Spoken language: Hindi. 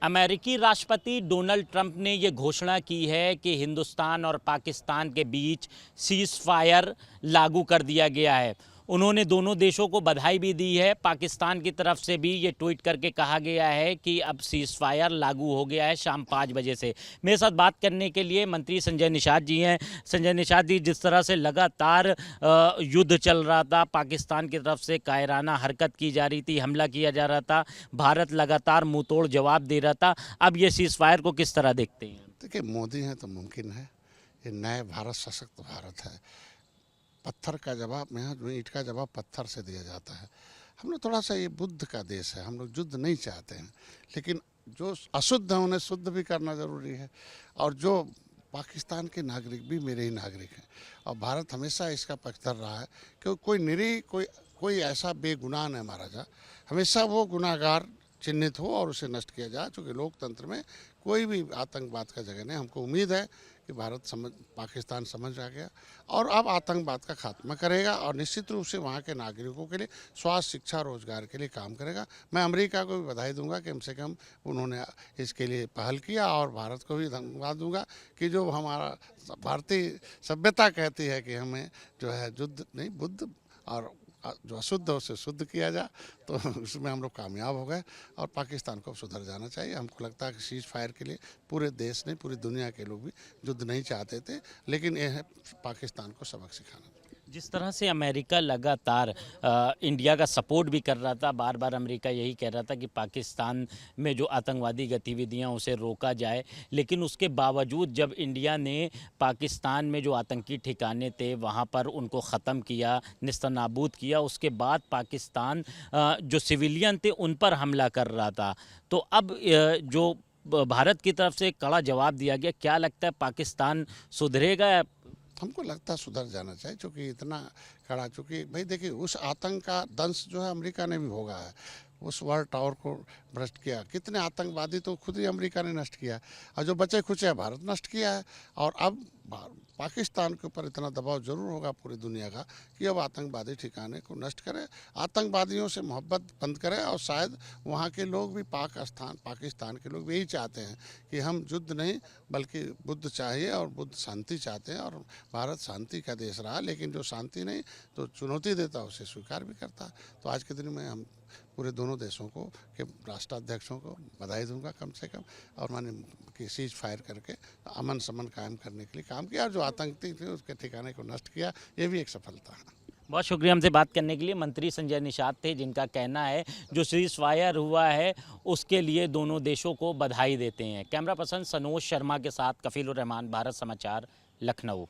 अमेरिकी राष्ट्रपति डोनाल्ड ट्रंप ने ये घोषणा की है कि हिंदुस्तान और पाकिस्तान के बीच सीज़ फायर लागू कर दिया गया है। उन्होंने दोनों देशों को बधाई भी दी है। पाकिस्तान की तरफ से भी ये ट्वीट करके कहा गया है कि अब सीज़ फायर लागू हो गया है शाम 5 बजे से। मेरे साथ बात करने के लिए मंत्री संजय निषाद जी हैं। संजय निषाद जी, जिस तरह से लगातार युद्ध चल रहा था, पाकिस्तान की तरफ से कायराना हरकत की जा रही थी, हमला किया जा रहा था, भारत लगातार मुंह तोड़ जवाब दे रहा था, अब ये सीज़ फायर को किस तरह देखते हैं? देखिए, मोदी हैं तो मुमकिन है। ये नए भारत, सशक्त भारत है। पत्थर का जवाब यहाँ, जो ईंट का जवाब पत्थर से दिया जाता है। हम लोग थोड़ा सा, ये बुद्ध का देश है, हम लोग युद्ध नहीं चाहते हैं, लेकिन जो अशुद्ध है उन्हें शुद्ध भी करना ज़रूरी है। और जो पाकिस्तान के नागरिक भी मेरे ही नागरिक हैं, और भारत हमेशा इसका पक्षधर रहा है कि कोई निरीह, कोई ऐसा बेगुनाह न मारा जा। हमेशा वो गुनाहगार चिन्हित हो और उसे नष्ट किया जाए, क्योंकि लोकतंत्र में कोई भी आतंकवाद का जगह नहीं। हमको उम्मीद है कि पाकिस्तान समझ आ गया और अब आतंकवाद का खात्मा करेगा, और निश्चित रूप से वहाँ के नागरिकों के लिए स्वास्थ्य, शिक्षा, रोजगार के लिए काम करेगा। मैं अमेरिका को भी बधाई दूंगा कि कम से कम उन्होंने इसके लिए पहल किया, और भारत को भी धन्यवाद दूंगा कि जो हमारा भारतीय सभ्यता कहती है कि हमें जो है युद्ध नहीं, बुद्ध और जो अशुद्ध है उसे शुद्ध किया जाए, तो उसमें हम लोग कामयाब हो गए और पाकिस्तान को सुधर जाना चाहिए। हमको लगता है कि सीज़ फायर के लिए पूरे देश ने, पूरी दुनिया के लोग भी युद्ध नहीं चाहते थे, लेकिन यह है पाकिस्तान को सबक सिखाना। जिस तरह से अमेरिका लगातार इंडिया का सपोर्ट भी कर रहा था, बार बार अमेरिका यही कह रहा था कि पाकिस्तान में जो आतंकवादी गतिविधियां उसे रोका जाए, लेकिन उसके बावजूद जब इंडिया ने पाकिस्तान में जो आतंकी ठिकाने थे वहां पर उनको ख़त्म किया, निस्तनाबूद किया, उसके बाद पाकिस्तान जो सिविलियन थे उन पर हमला कर रहा था। तो अब जो भारत की तरफ से कड़ा जवाब दिया गया, क्या लगता है पाकिस्तान सुधरेगा? हमको लगता है सुधर जाना चाहिए, क्योंकि इतना कड़ा, चूँकि भाई देखिए, उस आतंक का दंश जो है अमेरिका ने भी भोगा है। उस वर्ल्ड टावर को भ्रष्ट किया, कितने आतंकवादी तो खुद ही अमेरिका ने नष्ट किया, और जो बचे खुचे भारत नष्ट किया है। और अब पाकिस्तान के ऊपर इतना दबाव जरूर होगा पूरी दुनिया का कि अब आतंकवादी ठिकाने को नष्ट करे, आतंकवादियों से मोहब्बत बंद करे, और शायद वहाँ के लोग भी पाकिस्तान के लोग भी यही चाहते हैं कि हम युद्ध नहीं बल्कि बुद्ध चाहिए, और बुद्ध शांति चाहते हैं, और भारत शांति का देश रहा, लेकिन जो शांति नहीं तो चुनौती देता उसे स्वीकार भी करता है। तो आज के दिन में हम पूरे दोनों देशों को के राष्ट्राध्यक्षों को बधाई दूंगा कम से कम, और मैंने कि सीज फायर करके अमन समन कायम करने के लिए काम किया, और जो आतंकी थे उसके ठिकाने को नष्ट किया, ये भी एक सफलता है। बहुत शुक्रिया हमसे बात करने के लिए। मंत्री संजय निषाद थे, जिनका कहना है जो सीज़ फायर हुआ है उसके लिए दोनों देशों को बधाई देते हैं। कैमरा पर्सन सनोज शर्मा के साथ कफील उर रहमान, भारत समाचार, लखनऊ।